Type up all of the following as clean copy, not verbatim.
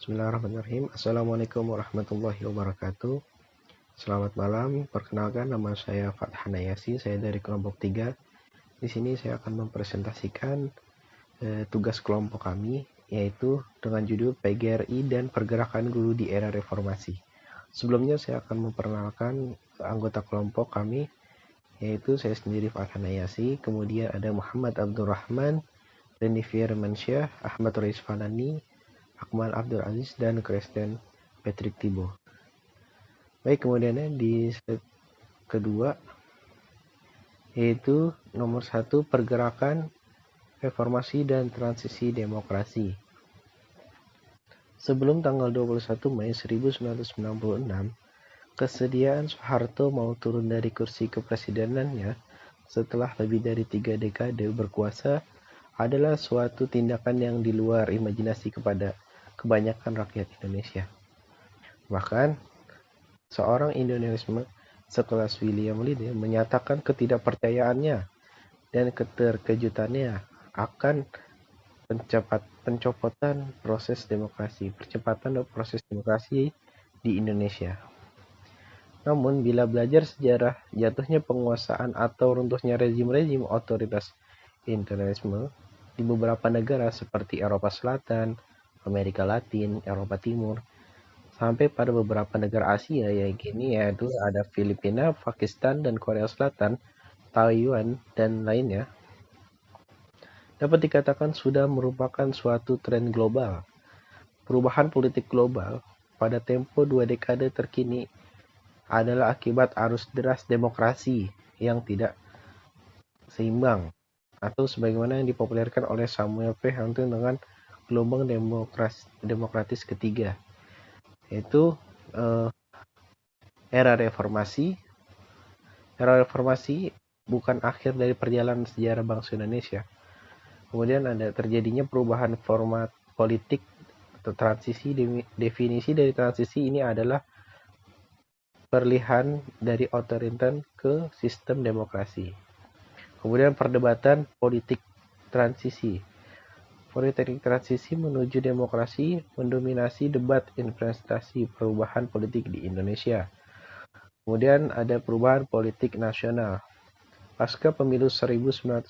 Bismillahirrahmanirrahim. Assalamualaikum warahmatullahi wabarakatuh. Selamat malam. Perkenalkan, nama saya Fathan Ayasi. Saya dari kelompok 3. Di sini saya akan mempresentasikan tugas kelompok kami, yaitu dengan judul PGRI dan Pergerakan Guru di Era Reformasi. Sebelumnya saya akan memperkenalkan anggota kelompok kami, yaitu saya sendiri Fathan Ayasi, kemudian ada Muhammad Abdurrahman, Reni Firmansyah, Ahmad Rizfanani, Akmal Abdul Aziz, dan Kristen Patrick Tibo. Baik, kemudiannya di slide kedua, yaitu nomor 1, pergerakan reformasi dan transisi demokrasi. Sebelum tanggal 21 Mei 1996, kesediaan Soeharto mau turun dari kursi kepresidenannya setelah lebih dari 3 dekade berkuasa adalah suatu tindakan yang di luar imajinasi kepada kebanyakan rakyat Indonesia. Bahkan, seorang Indonesia sekelas William Liddell menyatakan ketidakpercayaannya dan keterkejutannya akan percepatan proses demokrasi di Indonesia. Namun, bila belajar sejarah jatuhnya penguasaan atau runtuhnya rezim-rezim otoritas internasional di beberapa negara seperti Eropa Selatan, Amerika Latin, Eropa Timur, sampai pada beberapa negara Asia yaitu ada Filipina, Pakistan, dan Korea Selatan, Taiwan, dan lainnya, dapat dikatakan sudah merupakan suatu tren global. Perubahan politik global pada tempo 2 dekade terkini adalah akibat arus deras demokrasi yang tidak seimbang, atau sebagaimana yang dipopulerkan oleh Samuel P. Huntington dengan gelombang demokratis ketiga, yaitu era reformasi. Era reformasi bukan akhir dari perjalanan sejarah bangsa Indonesia. Kemudian ada terjadinya perubahan format politik atau transisi. Definisi dari transisi ini adalah peralihan dari otoriter ke sistem demokrasi. Kemudian perdebatan politik transisi. Politik transisi menuju demokrasi mendominasi debat investasi perubahan politik di Indonesia. Kemudian ada perubahan politik nasional. Pasca pemilu 1999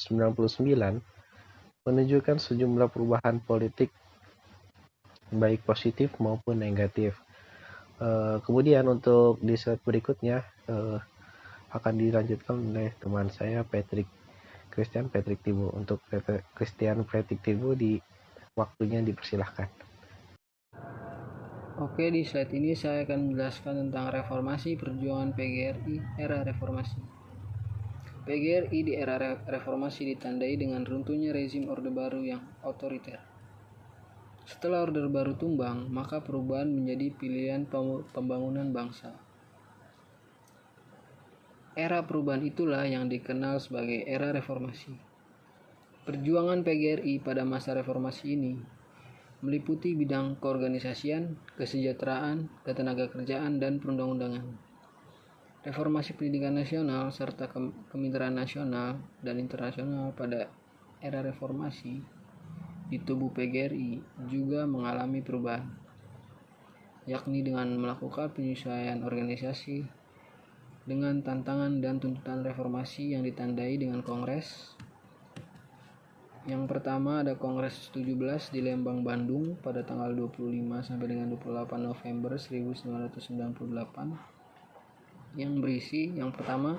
menunjukkan sejumlah perubahan politik baik positif maupun negatif. Kemudian untuk di slide berikutnya akan dilanjutkan oleh teman saya Christian Patrick Tibo. Untuk Christian Patrick Tibo, di waktunya dipersilahkan. Oke, di slide ini saya akan menjelaskan tentang reformasi perjuangan PGRI era reformasi. PGRI di era reformasi ditandai dengan runtuhnya rezim Orde Baru yang otoriter. Setelah Orde Baru tumbang, maka perubahan menjadi pilihan pembangunan bangsa. Era perubahan itulah yang dikenal sebagai era reformasi. Perjuangan PGRI pada masa reformasi ini meliputi bidang keorganisasian, kesejahteraan, ketenagakerjaan, dan perundang-undangan. Reformasi pendidikan nasional serta kemitraan nasional dan internasional pada era reformasi di tubuh PGRI juga mengalami perubahan, yakni dengan melakukan penyesuaian organisasi dengan tantangan dan tuntutan reformasi yang ditandai dengan kongres. Yang pertama ada Kongres 17 di Lembang, Bandung pada tanggal 25 sampai dengan 28 November 1998 yang berisi yang pertama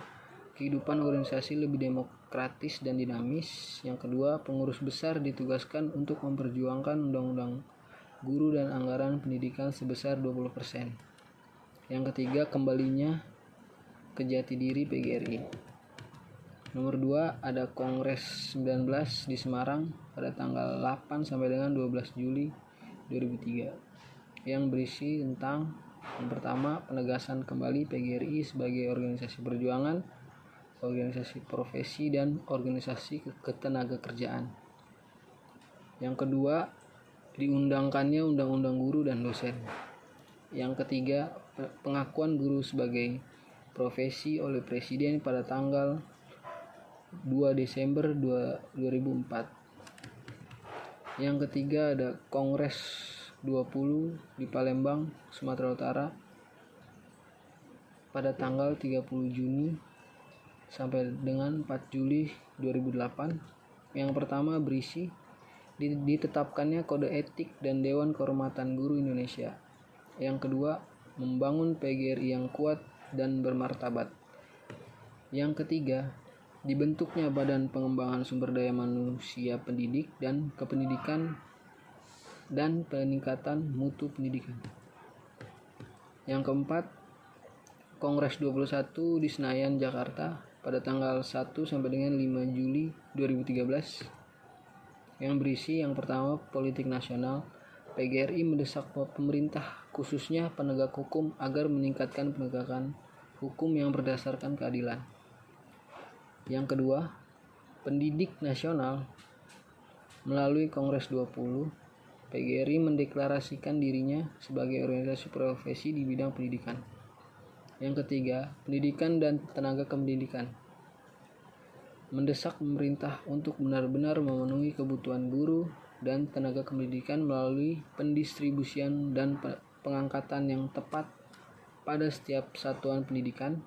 kehidupan organisasi lebih demokratis dan dinamis, yang kedua pengurus besar ditugaskan untuk memperjuangkan undang-undang guru dan anggaran pendidikan sebesar 20%, yang ketiga kembalinya ke jati diri PGRI. Nomor 2 ada Kongres 19 di Semarang pada tanggal 8 sampai dengan 12 Juli 2003 yang berisi tentang yang pertama penegasan kembali PGRI sebagai organisasi perjuangan, organisasi profesi, dan organisasi ketenagakerjaan. Yang kedua diundangkannya undang-undang guru dan dosen. Yang ketiga pengakuan guru sebagai profesi oleh Presiden pada tanggal 2 Desember 2004. Yang ketiga ada Kongres 20 di Palembang, Sumatera Utara pada tanggal 30 Juni sampai dengan 4 Juli 2008. Yang pertama berisi ditetapkannya Kode Etik dan Dewan Kehormatan Guru Indonesia. Yang kedua, membangun PGRI yang kuat dan bermartabat. Yang ketiga, dibentuknya Badan Pengembangan Sumber Daya Manusia Pendidik dan Kependidikan dan peningkatan mutu pendidikan. Yang keempat, Kongres 21 di Senayan, Jakarta pada tanggal 1 sampai dengan 5 Juli 2013 yang berisi yang pertama, politik nasional. PGRI mendesak pemerintah khususnya penegak hukum agar meningkatkan penegakan hukum yang berdasarkan keadilan. Yang kedua, pendidik nasional. Melalui Kongres 20, PGRI mendeklarasikan dirinya sebagai organisasi profesi di bidang pendidikan. Yang ketiga, pendidikan dan tenaga kependidikan. Mendesak pemerintah untuk benar-benar memenuhi kebutuhan guru dan tenaga kependidikan melalui pendistribusian dan pengangkatan yang tepat pada setiap satuan pendidikan,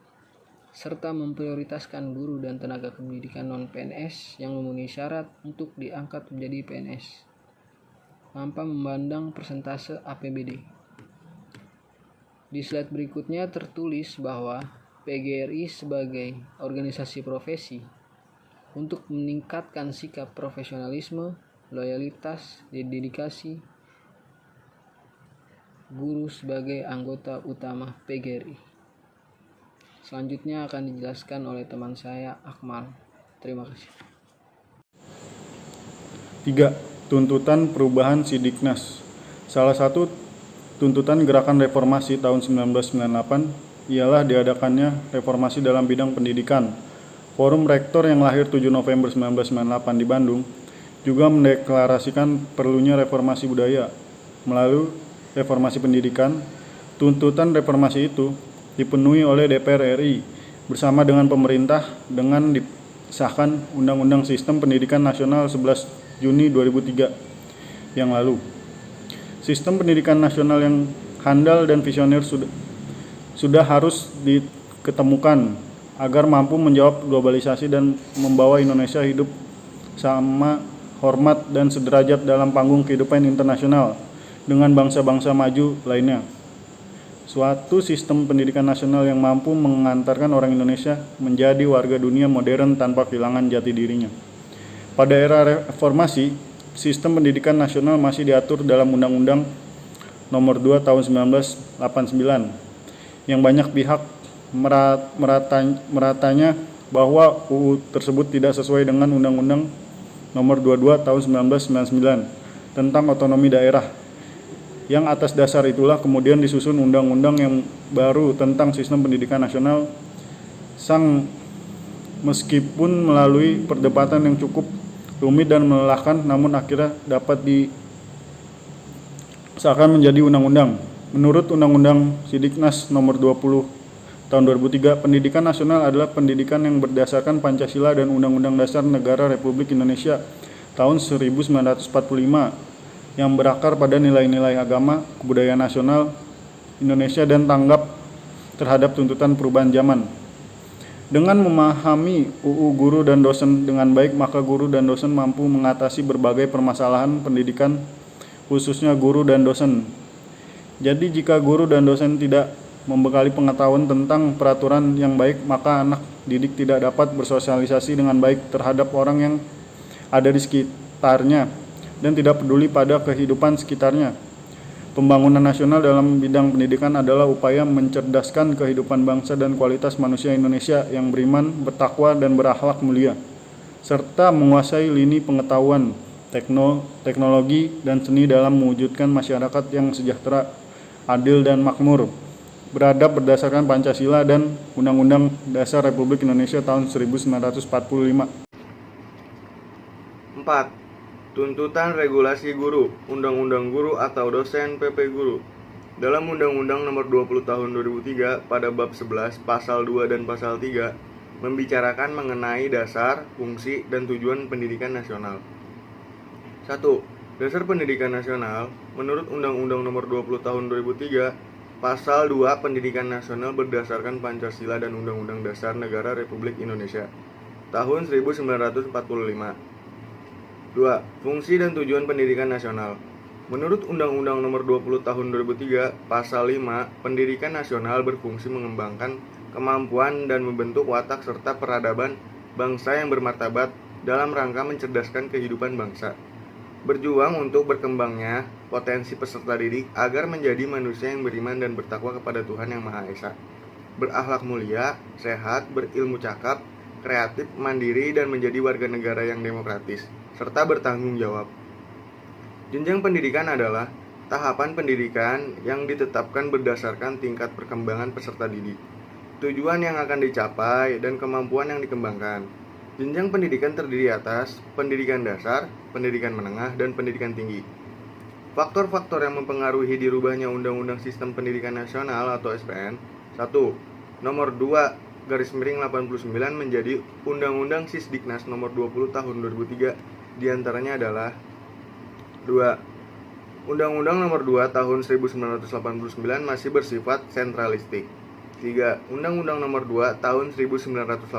serta memprioritaskan guru dan tenaga kependidikan non-PNS yang memenuhi syarat untuk diangkat menjadi PNS tanpa memandang persentase APBD. Di slide berikutnya tertulis bahwa PGRI sebagai organisasi profesi untuk meningkatkan sikap profesionalisme, loyalitas, dan dedikasi guru sebagai anggota utama PGRI. Selanjutnya akan dijelaskan oleh teman saya, Akmal. Terima kasih. 3. Tuntutan perubahan Sidiknas. Salah satu tuntutan gerakan reformasi tahun 1998 ialah diadakannya reformasi dalam bidang pendidikan. Forum Rektor yang lahir 7 November 1998 di Bandung juga mendeklarasikan perlunya reformasi budaya. Melalui reformasi pendidikan, tuntutan reformasi itu dipenuhi oleh DPR RI bersama dengan pemerintah dengan disahkan Undang-Undang Sistem Pendidikan Nasional 11 Juni 2003 yang lalu. Sistem pendidikan nasional yang handal dan visioner sudah harus diketemukan agar mampu menjawab globalisasi dan membawa Indonesia hidup sama hormat dan sederajat dalam panggung kehidupan internasional dengan bangsa-bangsa maju lainnya. Suatu sistem pendidikan nasional yang mampu mengantarkan orang Indonesia menjadi warga dunia modern tanpa kehilangan jati dirinya. Pada era reformasi, sistem pendidikan nasional masih diatur dalam Undang-Undang Nomor 2 Tahun 1989 yang banyak pihak meratanya bahwa UU tersebut tidak sesuai dengan Undang-Undang Nomor 22 Tahun 1999 tentang otonomi daerah. Yang atas dasar itulah kemudian disusun undang-undang yang baru tentang sistem pendidikan nasional. Meskipun melalui perdebatan yang cukup rumit dan melelahkan, namun akhirnya dapat disahkan menjadi undang-undang. Menurut Undang-Undang Sidiknas Nomor 20 Tahun 2003, pendidikan nasional adalah pendidikan yang berdasarkan Pancasila dan Undang-Undang Dasar Negara Republik Indonesia tahun 1945 yang berakar pada nilai-nilai agama, kebudayaan nasional Indonesia dan tanggap terhadap tuntutan perubahan zaman. Dengan memahami UU guru dan dosen dengan baik, maka guru dan dosen mampu mengatasi berbagai permasalahan pendidikan, khususnya guru dan dosen. Jadi jika guru dan dosen tidak membekali pengetahuan tentang peraturan yang baik, maka anak didik tidak dapat bersosialisasi dengan baik terhadap orang yang ada di sekitarnya dan tidak peduli pada kehidupan sekitarnya. Pembangunan nasional dalam bidang pendidikan adalah upaya mencerdaskan kehidupan bangsa dan kualitas manusia Indonesia yang beriman, bertakwa, dan berakhlak mulia, serta menguasai lini pengetahuan, teknologi, dan seni dalam mewujudkan masyarakat yang sejahtera, adil, dan makmur, beradab berdasarkan Pancasila dan Undang-Undang Dasar Republik Indonesia tahun 1945. 4. Tuntutan regulasi guru, Undang-Undang Guru atau dosen PP Guru. Dalam Undang-Undang Nomor 20 Tahun 2003 pada bab 11 pasal 2 dan pasal 3 membicarakan mengenai dasar, fungsi, dan tujuan pendidikan nasional. 1. Dasar Pendidikan Nasional, menurut Undang-Undang Nomor 20 Tahun 2003, Pasal 2 Pendidikan Nasional berdasarkan Pancasila dan Undang-Undang Dasar Negara Republik Indonesia tahun 1945. 2. Fungsi dan tujuan pendidikan nasional. Menurut Undang-Undang Nomor 20 Tahun 2003, Pasal 5, pendidikan nasional berfungsi mengembangkan kemampuan dan membentuk watak serta peradaban bangsa yang bermartabat dalam rangka mencerdaskan kehidupan bangsa. Berjuang untuk berkembangnya potensi peserta didik agar menjadi manusia yang beriman dan bertakwa kepada Tuhan Yang Maha Esa. Berakhlak mulia, sehat, berilmu cakap, kreatif, mandiri, dan menjadi warga negara yang demokratis, serta bertanggung jawab. Jenjang pendidikan adalah tahapan pendidikan yang ditetapkan berdasarkan tingkat perkembangan peserta didik, tujuan yang akan dicapai, dan kemampuan yang dikembangkan. Jenjang pendidikan terdiri atas pendidikan dasar, pendidikan menengah, dan pendidikan tinggi. Faktor-faktor yang mempengaruhi dirubahnya Undang-Undang Sistem Pendidikan Nasional atau SPN. 1. Nomor 2/89 menjadi Undang-Undang Sisdiknas Nomor 20 Tahun 2003. Di antaranya adalah 2. Undang-Undang Nomor 2 Tahun 1989 masih bersifat sentralistik. 3. Undang-Undang Nomor 2 Tahun 1989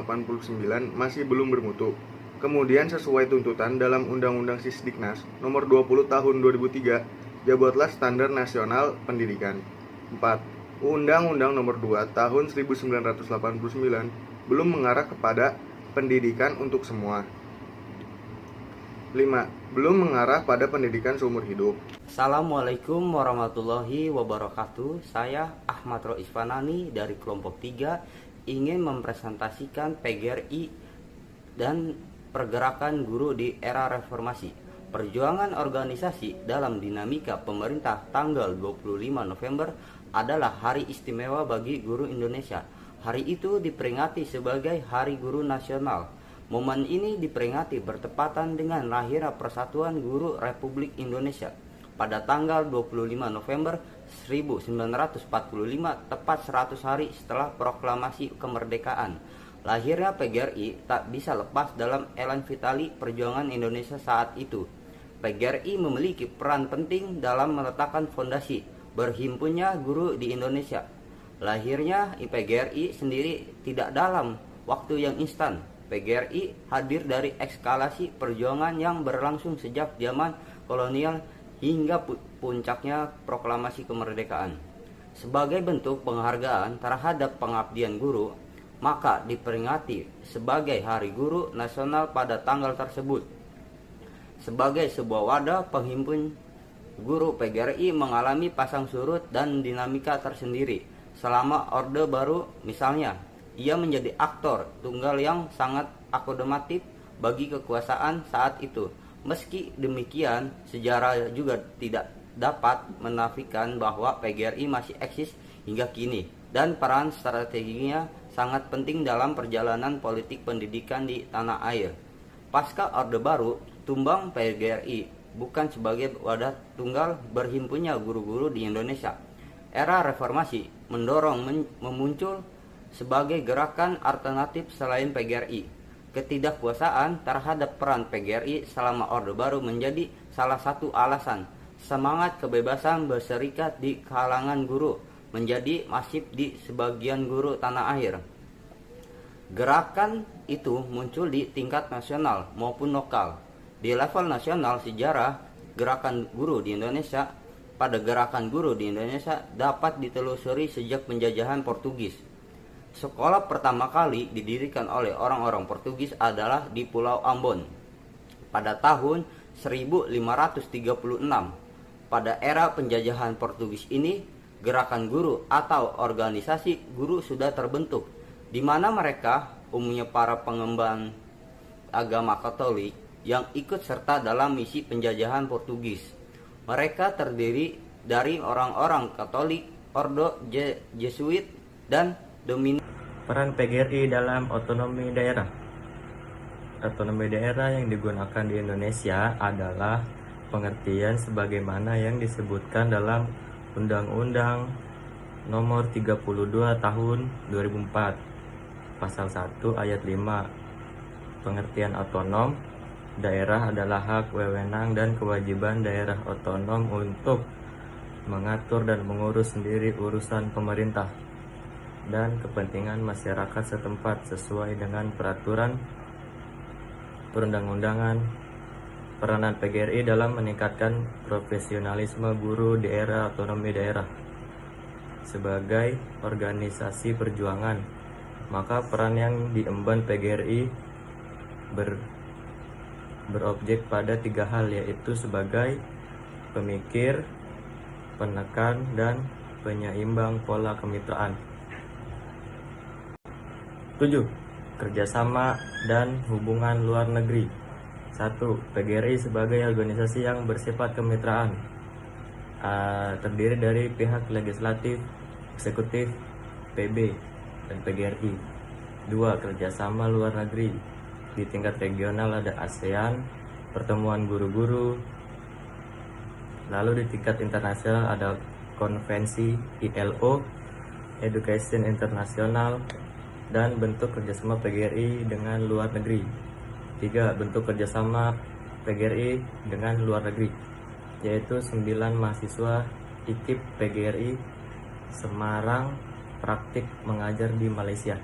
masih belum bermutu. Kemudian sesuai tuntutan dalam Undang-Undang Sisdiknas Nomor 20 Tahun 2003, dibuatlah Standar Nasional Pendidikan. 4. Undang-Undang Nomor 2 Tahun 1989 belum mengarah kepada pendidikan untuk semua. 5. Belum mengarah pada pendidikan seumur hidup. Assalamualaikum warahmatullahi wabarakatuh. Saya Ahmad Rois Fanani dari kelompok 3 ingin mempresentasikan PGRI dan pergerakan guru di era reformasi. Perjuangan organisasi dalam dinamika pemerintah tanggal 25 November adalah hari istimewa bagi guru Indonesia. Hari itu diperingati sebagai Hari Guru Nasional. Momen ini diperingati bertepatan dengan lahirnya Persatuan Guru Republik Indonesia pada tanggal 25 November 1945, tepat 100 hari setelah proklamasi kemerdekaan. Lahirnya PGRI tak bisa lepas dalam elan vitali perjuangan Indonesia saat itu. PGRI memiliki peran penting dalam meletakkan fondasi berhimpunnya guru di Indonesia. Lahirnya PGRI sendiri tidak dalam waktu yang instan. PGRI hadir dari eskalasi perjuangan yang berlangsung sejak zaman kolonial hingga puncaknya proklamasi kemerdekaan. Sebagai bentuk penghargaan terhadap pengabdian guru, maka diperingati sebagai Hari Guru Nasional pada tanggal tersebut. Sebagai sebuah wadah penghimpun guru, PGRI mengalami pasang surut dan dinamika tersendiri. Selama Orde Baru misalnya, ia menjadi aktor tunggal yang sangat akomodatif bagi kekuasaan saat itu. Meski demikian, sejarah juga tidak dapat menafikan bahwa PGRI masih eksis hingga kini dan peran strateginya sangat penting dalam perjalanan politik pendidikan di tanah air. Pasca Orde Baru, tumbang PGRI bukan sebagai wadah tunggal berhimpunnya guru-guru di Indonesia. Era reformasi mendorong memuncul sebagai gerakan alternatif selain PGRI. Ketidakpuasaan terhadap peran PGRI selama Orde Baru menjadi salah satu alasan semangat kebebasan berserikat di kalangan guru menjadi masif di sebagian guru tanah air. Gerakan itu muncul di tingkat nasional maupun lokal. Di level nasional, sejarah gerakan guru di Indonesia dapat ditelusuri sejak penjajahan Portugis. Sekolah pertama kali didirikan oleh orang-orang Portugis adalah di Pulau Ambon pada tahun 1536. Pada era penjajahan Portugis ini, gerakan guru atau organisasi guru sudah terbentuk, di mana mereka umumnya para pengemban agama Katolik yang ikut serta dalam misi penjajahan Portugis. Mereka terdiri dari orang-orang Katolik, Ordo Jesuit, dan dominan. Peran PGRI dalam otonomi daerah. Otonomi daerah yang digunakan di Indonesia adalah pengertian sebagaimana yang disebutkan dalam Undang-Undang Nomor 32 Tahun 2004, Pasal 1 Ayat 5. Pengertian otonom daerah adalah hak, wewenang, dan kewajiban daerah otonom untuk mengatur dan mengurus sendiri urusan pemerintah dan kepentingan masyarakat setempat sesuai dengan peraturan perundang-undangan. Peranan PGRI dalam meningkatkan profesionalisme guru di era otonomi daerah sebagai organisasi perjuangan, maka peran yang diemban PGRI berobjek pada 3 hal, yaitu sebagai pemikir, penekan, dan penyeimbang pola kemitraan. 7. Kerjasama dan hubungan luar negeri. 1. PGRI sebagai organisasi yang bersifat kemitraan, terdiri dari pihak legislatif, eksekutif, PB, dan PGRI. 2. Kerjasama luar negeri. Di tingkat regional ada ASEAN, pertemuan guru-guru. Lalu di tingkat internasional ada konvensi ILO, Education International, dan bentuk kerjasama PGRI dengan luar negeri. 3. Bentuk kerjasama PGRI dengan luar negeri, yaitu 9 mahasiswa IKIP PGRI Semarang praktik mengajar di Malaysia.